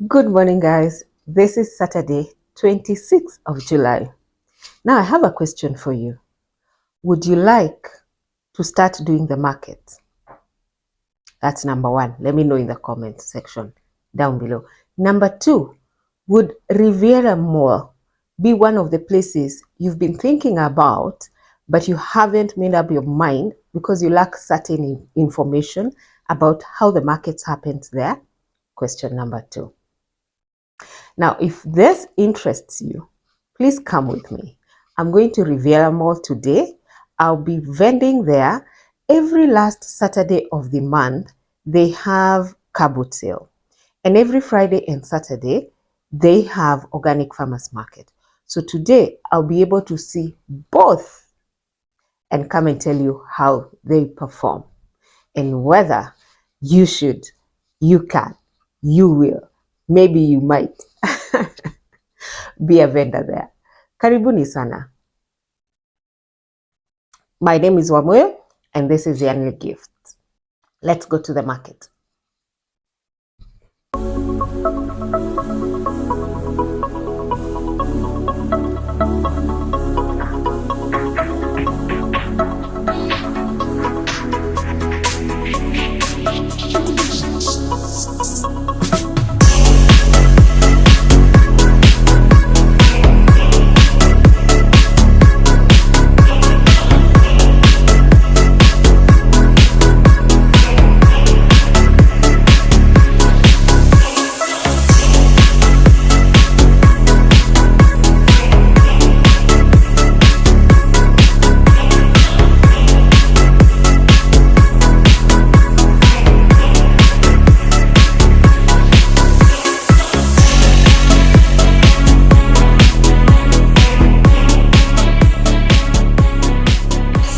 Good morning, guys. This is Saturday, 26th of July. Now, I have a question for you. Would you like to start doing the market? That's number one. Let me know in the comment section down below. Number two, would Riviera Mall be one of the places you've been thinking about, but you haven't made up your mind because you lack certain information about how the market happens there? Question number two. Now, if this interests you, please come with me. I'm going to Riviera Mall today. I'll be vending there. Every last Saturday of the month, they have cabot sale. And every Friday and Saturday, they have organic farmers market. So today, I'll be able to see both and come and tell you how they perform and whether you should, you can, you will, maybe you might be a vendor there. Karibuni sana. My name is Wamuel and this is Annual Gift. Let's go to the market.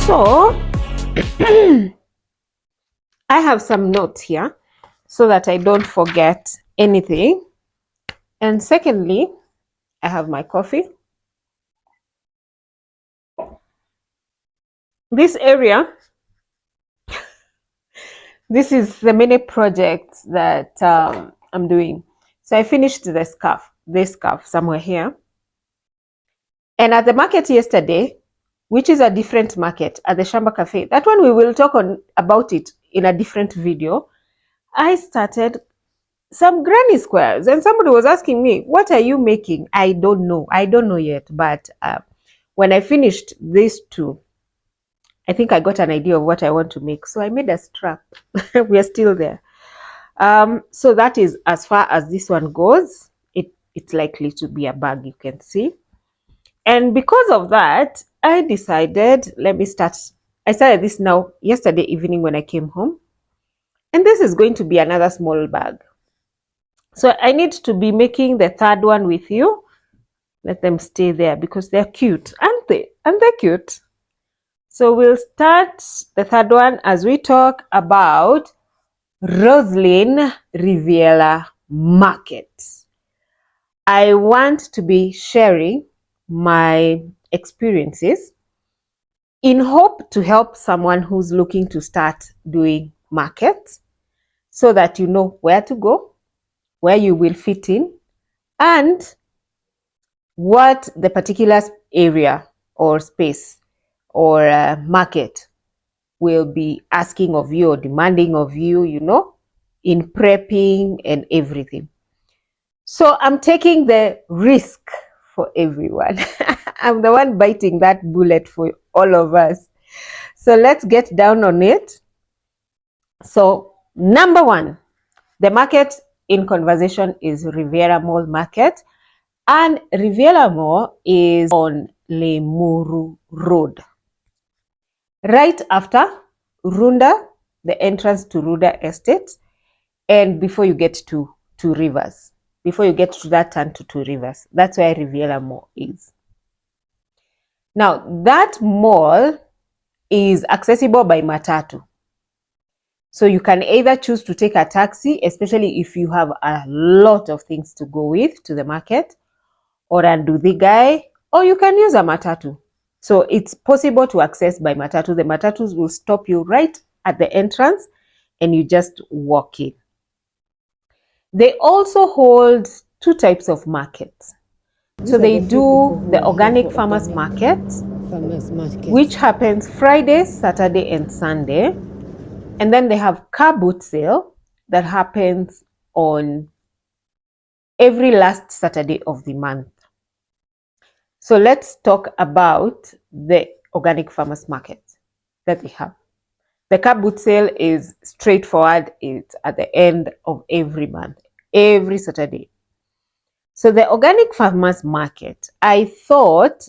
So, I have some notes here so that I don't forget anything. And secondly, I have my coffee. This area, this is the many projects that I'm doing. So I finished this scarf somewhere here. And at the market yesterday, which is a different market at the Shamba Cafe, that one we will talk about it in a different video. I started some granny squares and somebody was asking me, what are you making? I don't know yet, but when I finished these two, I think I got an idea of what I want to make, so I made a strap. We are still there. So that is as far as this one goes. It's likely to be a bag, you can see. And because of that, I decided, I started this now yesterday evening when I came home. And this is going to be another small bag. So I need to be making the third one with you. Let them stay there because they're cute, aren't they? And they're cute. So we'll start the third one as we talk about Rossslyne Riviera Market. I want to be sharing my experiences in hope to help someone who's looking to start doing markets so that you know where to go, where you will fit in, and what the particular area or space or market will be asking of you or demanding of you, in prepping and everything. So I'm taking the risk for everyone. I'm the one biting that bullet for all of us. So let's get down on it. So number one, the market in conversation is Riviera Mall Market. And Riviera Mall is on Lemuru Road. Right after Runda, the entrance to Runda Estate, and before you get to Two Rivers. Before you get to that turn to Two Rivers. That's where Riviera Mall is. Now, that mall is accessible by matatu. So you can either choose to take a taxi, especially if you have a lot of things to go with to the market, or a Nduthi, or you can use a matatu. So it's possible to access by matatu. The matatus will stop you right at the entrance and you just walk in. They also hold two types of markets. So they do the organic farmers market, which happens Friday, Saturday, and Sunday. And then they have car boot sale that happens on every last Saturday of the month. So let's talk about the organic farmers market that they have. The car boot sale is straightforward. It's at the end of every month, every Saturday. So the organic farmers market, I thought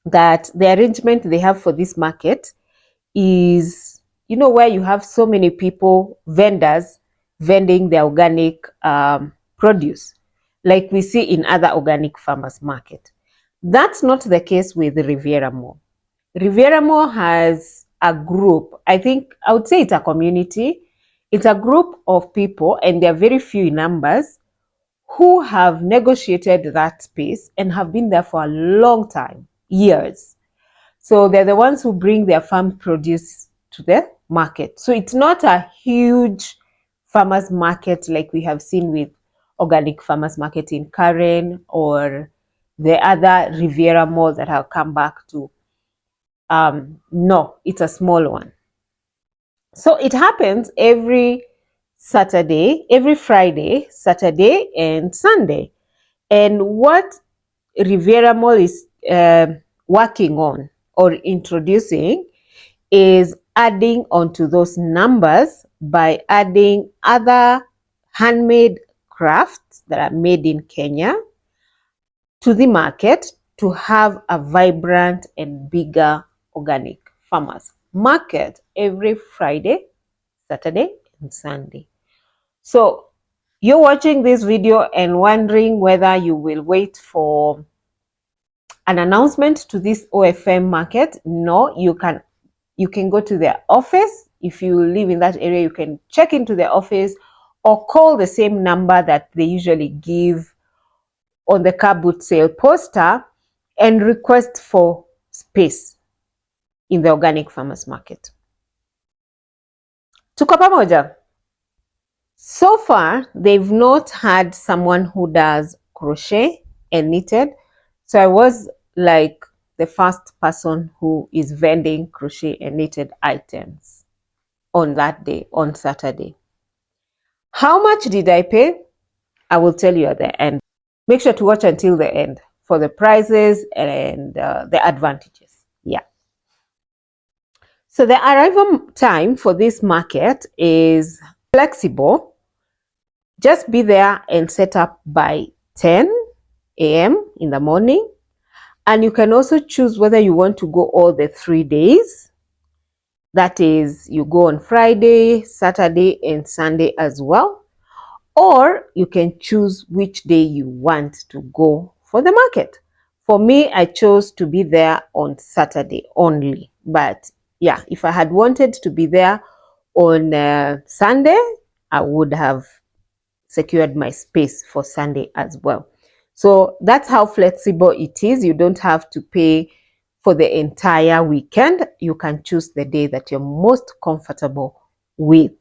that the arrangement they have for this market is, where you have so many people, vendors, vending their organic produce, like we see in other organic farmers market. That's not the case with Riviera Mall. Riviera Mall has a group. I think I would say it's a community. It's a group of people, and they're very few in numbers, who have negotiated that space and have been there for a long time, years. So they're the ones who bring their farm produce to the market. So it's not a huge farmers market like we have seen with organic farmers market in Karen or the other Riviera Mall that I'll come back to. No, it's a small one. So it happens every Saturday, every Friday, Saturday, and Sunday. And what Riviera Mall is working on or introducing is adding onto those numbers by adding other handmade crafts that are made in Kenya to the market to have a vibrant and bigger organic farmers market every Friday, Saturday, and Sunday. So you're watching this video and wondering whether you will wait for an announcement to this OFM market. No, you can go to their office. If you live in that area, you can check into their office or call the same number that they usually give on the car boot sale poster and request for space in the organic farmers market. Tuko pamoja? So far, they've not had someone who does crochet and knitted. So I was like the first person who is vending crochet and knitted items on that day, on Saturday. How much did I pay? I will tell you at the end. Make sure to watch until the end for the prices and the advantages. Yeah. So the arrival time for this market is flexible. Just be there and set up by 10 a.m. in the morning. And you can also choose whether you want to go all the 3 days. That is, you go on Friday, Saturday, and Sunday as well. Or you can choose which day you want to go for the market. For me, I chose to be there on Saturday only. But yeah, if I had wanted to be there on Sunday, I would have secured my space for Sunday as well. So that's how flexible it is. You don't have to pay for the entire weekend. You can choose the day that you're most comfortable with.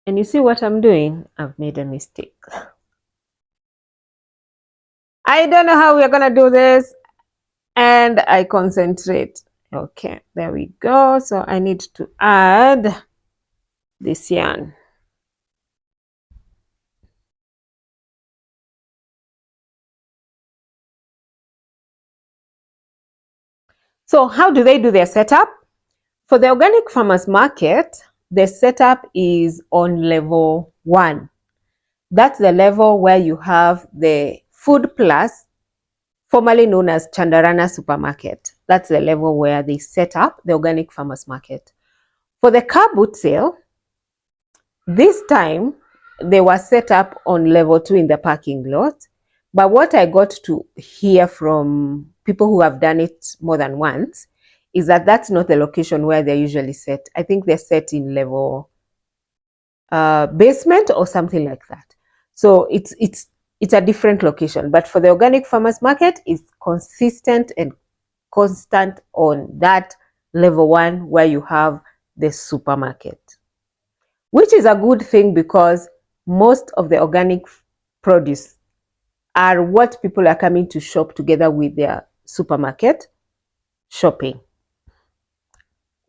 And you see what I'm doing? I've made a mistake. I don't know how we're going to do this. And I concentrate. Okay, there we go. So I need to add this yarn. So how do they do their setup? For the organic farmers market, the setup is on level 1. That's the level where you have the Food Plus, formerly known as Chandarana Supermarket. That's the level where they set up the organic farmers market. For the car boot sale, this time they were set up on level 2 in the parking lot. But what I got to hear from people who have done it more than once is that that's not the location where they're usually set. I think they're set in level basement or something like that. So it's a different location. But for the organic farmers market, it's consistent and constant on that level 1 where you have the supermarket. which is a good thing because most of the organic produce are what people are coming to shop together with their supermarket shopping.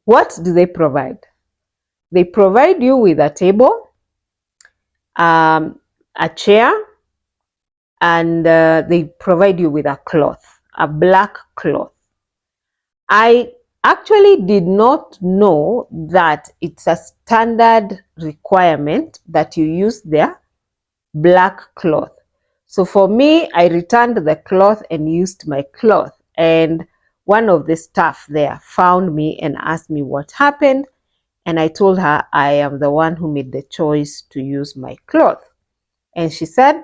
What do they provide? They provide you with a table, a chair, and they provide you with a cloth, a black cloth. I actually did not know that it's a standard requirement that you use their black cloth. So for me, I returned the cloth and used my cloth. And one of the staff there found me and asked me what happened. And I told her I am the one who made the choice to use my cloth. And she said,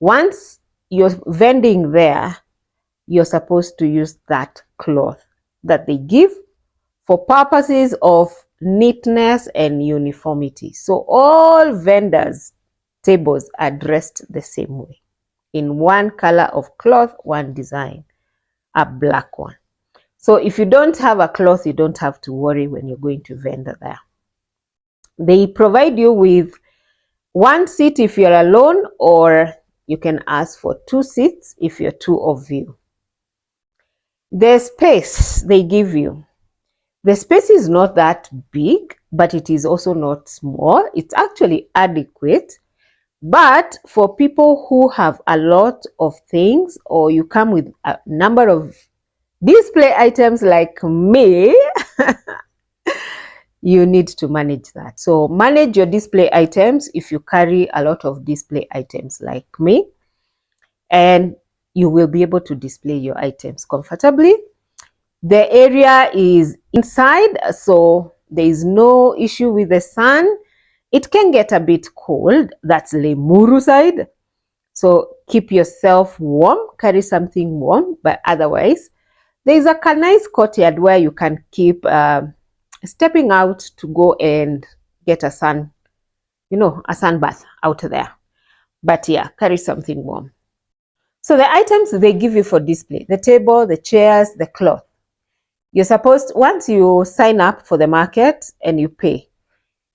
once you're vending there, you're supposed to use that cloth that they give for purposes of neatness and uniformity. So all vendors' tables are dressed the same way, in one color of cloth, one design, a black one. So if you don't have a cloth, you don't have to worry when you're going to vendor there. They provide you with one seat if you're alone, or you can ask for 2 seats if you're 2 of you. The space they give you, the space is not that big, but it is also not small. It's actually adequate. But for people who have a lot of things, or you come with a number of display items like me, you need to manage that. So manage your display items if you carry a lot of display items like me, and you will be able to display your items comfortably. The area is inside, so there is no issue with the sun. It can get a bit cold. That's Lemuru side. So keep yourself warm, carry something warm, but otherwise, there is a nice courtyard where you can keep stepping out to go and get a sun, a sun bath out there. But yeah, carry something warm. So the items they give you for display, the table, the chairs, the cloth. You're supposed, once you sign up for the market and you pay,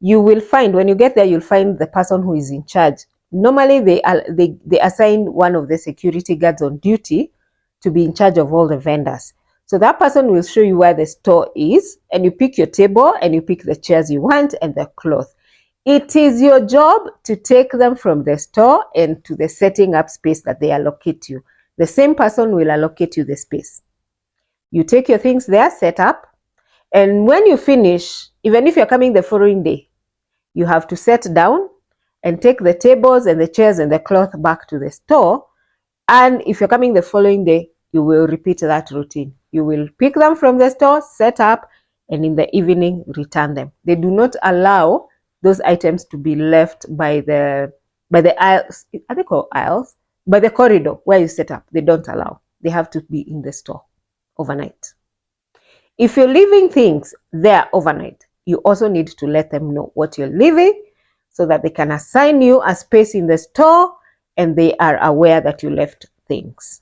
you will find, when you get there, you'll find the person who is in charge. Normally, they assign one of the security guards on duty to be in charge of all the vendors. So that person will show you where the store is, and you pick your table and you pick the chairs you want and the cloth. It is your job to take them from the store and to the setting up space that they allocate you. The same person will allocate you the space. You take your things there, set up, and when you finish, even if you're coming the following day, you have to sit down and take the tables and the chairs and the cloth back to the store. And if you're coming the following day, you will repeat that routine. You will pick them from the store, set up, and in the evening, return them. They do not allow those items to be left by the aisles. Are they called aisles? By the corridor where you set up. They don't allow. They have to be in the store overnight. If you're leaving things there overnight, you also need to let them know what you're leaving so that they can assign you a space in the store and they are aware that you left things.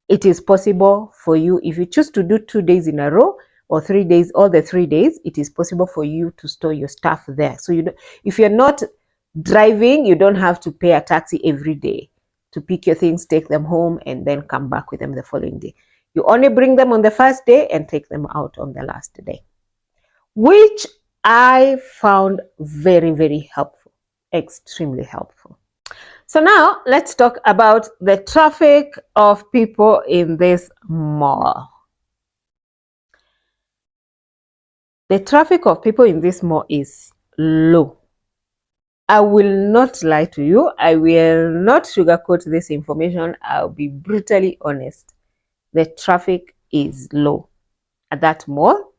It is possible for you, if you choose to do 2 days in a row or 3 days, all the 3 days, it is possible for you to store your stuff there. So if you're not driving, you don't have to pay a taxi every day to pick your things, take them home, and then come back with them the following day. You only bring them on the first day and take them out on the last day, which I found very, very helpful, extremely helpful. So now let's talk about the traffic of people in this mall. The traffic of people in this mall is low. I will not lie to you. I will not sugarcoat this information. I'll be brutally honest. The traffic is low at that mall.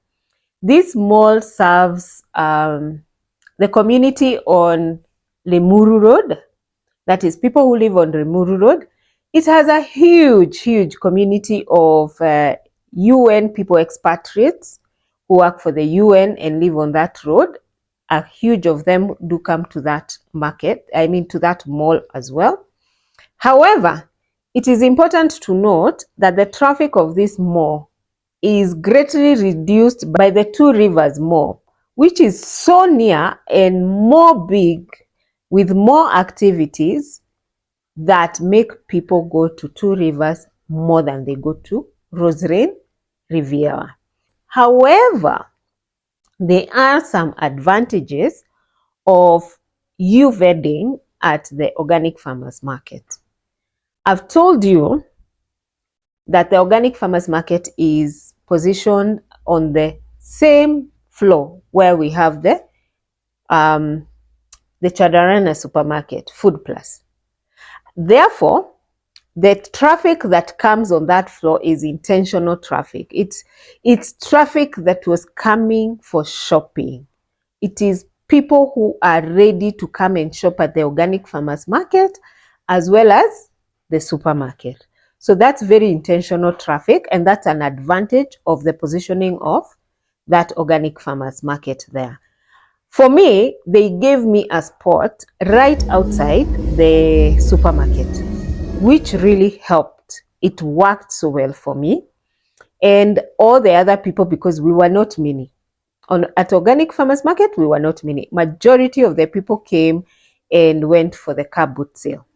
This mall serves the community on Lemuru Road. That is, people who live on Lemuru Road. It has a huge, huge community of UN people, expatriates who work for the UN and live on that road. A huge of them do come to that market, to that mall as well. However, it is important to note that the traffic of this mall is greatly reduced by the Two Rivers Mall, which is so near and more big with more activities that make people go to Two Rivers more than they go to Rossslyne Riviera. However, there are some advantages of you vending at the organic farmers market. I've told you that the organic farmers market is positioned on the same floor where we have the Chadarana supermarket, Food Plus. Therefore, the traffic that comes on that floor is intentional traffic. It's traffic that was coming for shopping. It is people who are ready to come and shop at the organic farmers market as well as the supermarket. So that's very intentional traffic, and that's an advantage of the positioning of that organic farmers market there. For me, they gave me a spot right outside the supermarket, which really helped. It worked so well for me and all the other people, because we were not many. At Organic Farmers Market, we were not many. Majority of the people came and went for the car boot sale.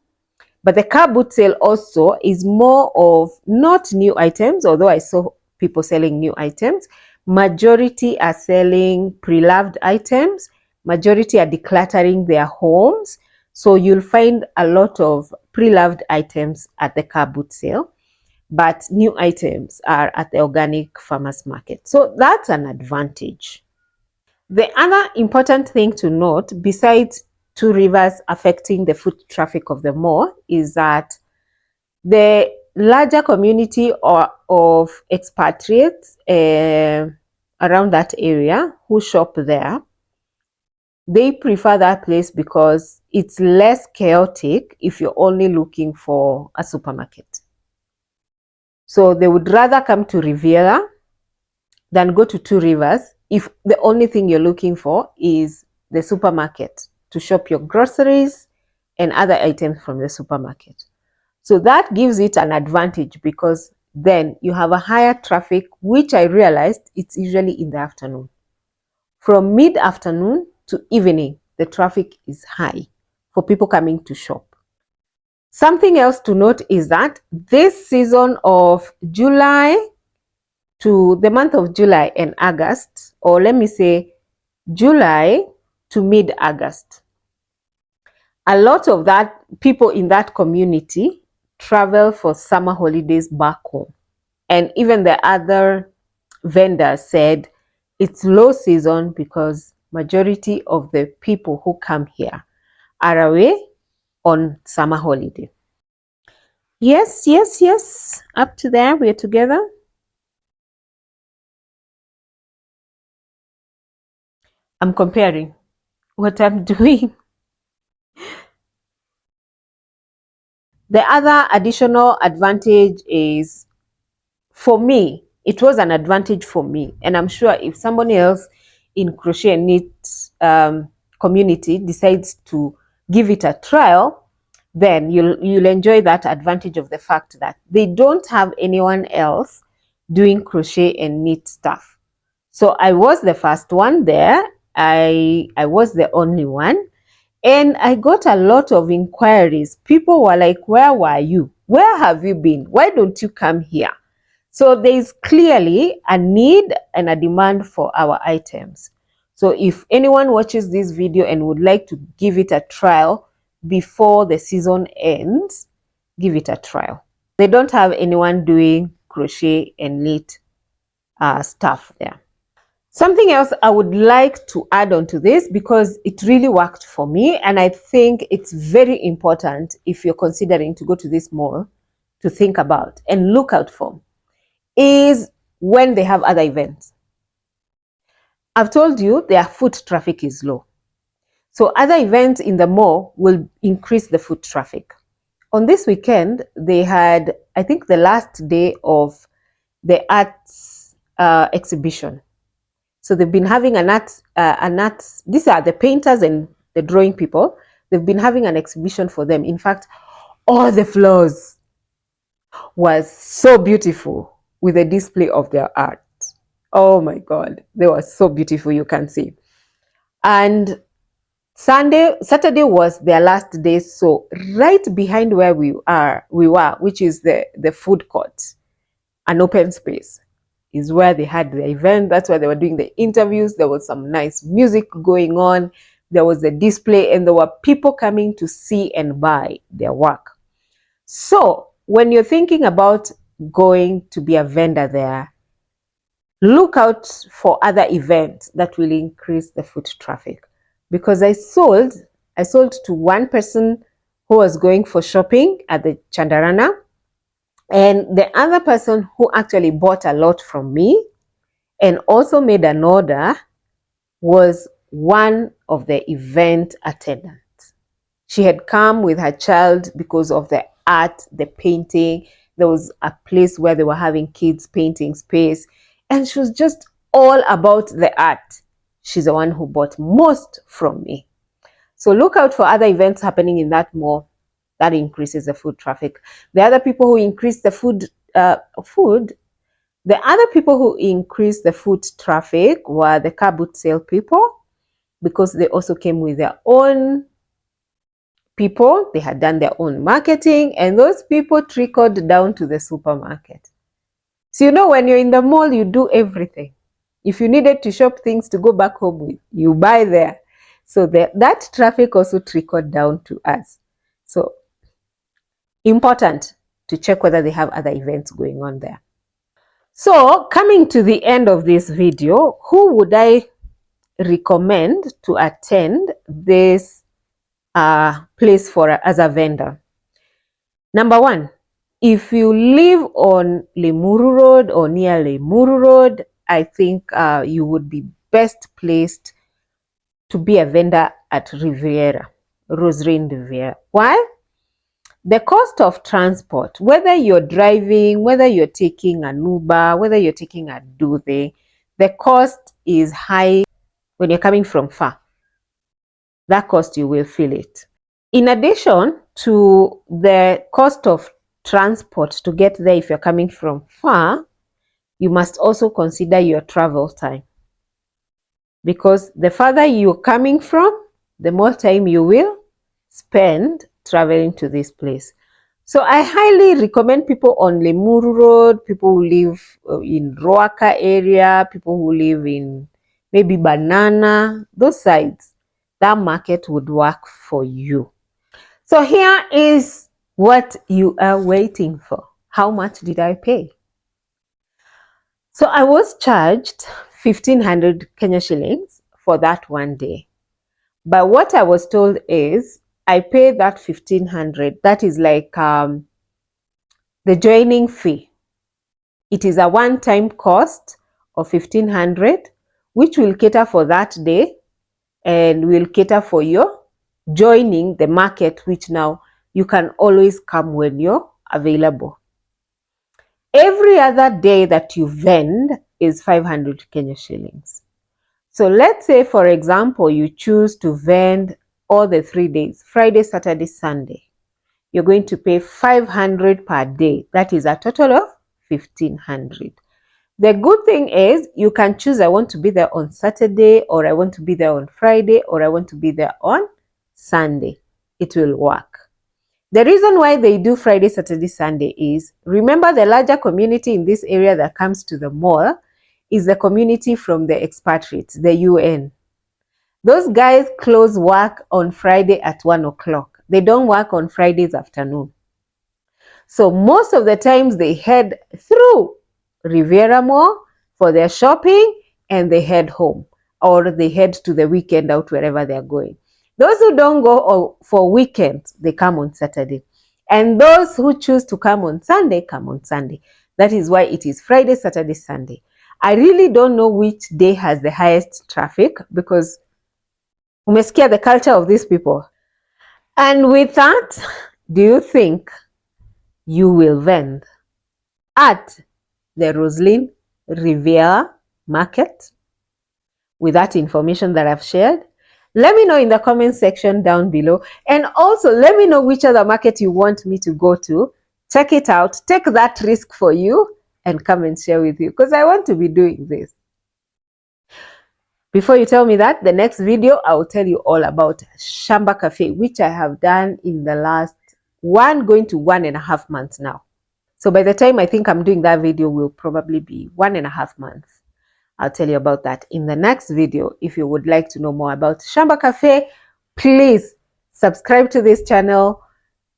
But the car boot sale also is more of not new items, although I saw people selling new items. Majority are selling pre-loved items. Majority are decluttering their homes. So you'll find a lot of pre-loved items at the car boot sale, but new items are at the organic farmers market. So that's an advantage. The other important thing to note, besides Two Rivers affecting the foot traffic of the mall, is that the larger community of expatriates around that area who shop there, they prefer that place because it's less chaotic if you're only looking for a supermarket. So they would rather come to Riviera than go to Two Rivers if the only thing you're looking for is the supermarket to shop your groceries and other items from the supermarket. So that gives it an advantage because then you have a higher traffic, which I realized it's usually in the afternoon. From mid-afternoon to evening, the traffic is high for people coming to shop. Something else to note is that this season of July to the month of July and August, or let me say July to mid-August, a lot of that people in that community travel for summer holidays back home. And even the other vendors said it's low season because majority of the people who come here are away on summer holiday. Yes, yes, yes. Up to there, we're together. I'm comparing what I'm doing. The other additional advantage is, for me, it was an advantage for me. And I'm sure if somebody else in crochet and knit community decides to give it a trial, then you'll enjoy that advantage of the fact that they don't have anyone else doing crochet and knit stuff. So I was the first one there. I was the only one. And I got a lot of inquiries. People were like, where were you? Where have you been? Why don't you come here? So there is clearly a need and a demand for our items. So if anyone watches this video and would like to give it a trial before the season ends, give it a trial. They don't have anyone doing crochet and knit stuff there. Something else I would like to add on to this, because it really worked for me, and I think it's very important if you're considering to go to this mall to think about and look out for, is when they have other events. I've told you their foot traffic is low. So other events in the mall will increase the foot traffic. On this weekend, they had, I think, the last day of the arts exhibition. So they've been having an arts, these are the painters and the drawing people. They've been having an exhibition for them. In fact, all the floors was so beautiful with the display of their art. Oh my God, they were so beautiful, you can see. And Saturday was their last day. So right behind where we were, which is the food court, an open space, is where they had the event. That's where they were doing the interviews. There was some nice music going on. There was a display, and there were people coming to see and buy their work. So when you're thinking about going to be a vendor there, look out for other events that will increase the foot traffic. Because I sold to one person who was going for shopping at the Chandarana, and the other person who actually bought a lot from me and also made an order was one of the event attendants. She had come with her child because of the art, the painting. There was a place where they were having kids painting space, and she was just all about the art. She's the one who bought most from me. So look out for other events happening in that mall that increases the food traffic. The other people who increase the the other people who increased the foot traffic were the car boot sale people, because they also came with their own people. They had done their own marketing, and those people trickled down to the supermarket. So, when you're in the mall, you do everything. If you needed to shop things to go back home with, you buy there. So that traffic also trickled down to us. So important to check whether they have other events going on there. So coming to the end of this video, who would I recommend to attend this place for as a vendor? Number one, if you live on Limuru Road or near Limuru Road, I think you would be best placed to be a vendor at Riviera, Rossslyne Riviera. Why? The cost of transport, whether you're driving, whether you're taking an Uber, whether you're taking a Duthe, the cost is high when you're coming from far. That cost, you will feel it. In addition to the cost of transport to get there, if you're coming from far, you must also consider your travel time. Because the farther you're coming from, the more time you will spend traveling to this place. So I highly recommend people on Limuru Road, people who live in Roaka area, people who live in maybe Banana, those sides. That market would work for you. So here is what you are waiting for. How much did I pay? So I was charged 1,500 Kenya shillings for that one day. But what I was told is I paid that 1,500. That is like the joining fee. It is a one-time cost of 1,500, which will cater for that day and will cater for your joining the market, which now you can always come when you're available. Every other day that you vend is 500 Kenya shillings. So let's say, for example, you choose to vend all the 3 days, Friday, Saturday, Sunday. You're going to pay 500 per day. That is a total of 1,500. The good thing is you can choose, I want to be there on Saturday, or I want to be there on Friday, or I want to be there on Sunday. It will work. The reason why they do Friday, Saturday, Sunday is, remember, the larger community in this area that comes to the mall is the community from the expatriates, the UN. Those guys close work on Friday at 1 o'clock. They don't work on Fridays afternoon. So most of the times they head through Riviera Mall for their shopping and they head home, or they head to the weekend out wherever they're going. Those who don't go for weekends, they come on Saturday. And those who choose to come on Sunday, come on Sunday. That is why it is Friday, Saturday, Sunday. I really don't know which day has the highest traffic, because umesikia the culture of these people. And with that, do you think you will vend at the Rossslyne Riviera market with that information that I've shared? Let me know in the comment section down below. And also let me know which other market you want me to go to. Check it out. Take that risk for you and come and share with you, because I want to be doing this. Before you tell me that, the next video I will tell you all about Shamba Cafe, which I have done in the last going to 1.5 months now. So by the time I think I'm doing that video will probably be 1.5 months. I'll tell you about that in the next video. If you would like to know more about Shamba Cafe, please subscribe to this channel,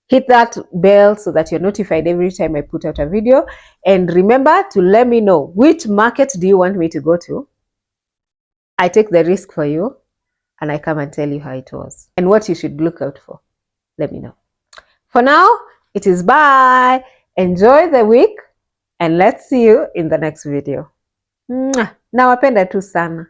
hit that bell so that you're notified every time I put out a video. And remember to let me know, which market do you want me to go to? I take the risk for you and I come and tell you how it was and what you should look out for. Let me know. For now, it is bye. Enjoy the week and let's see you in the next video. Nawapenda tu sana.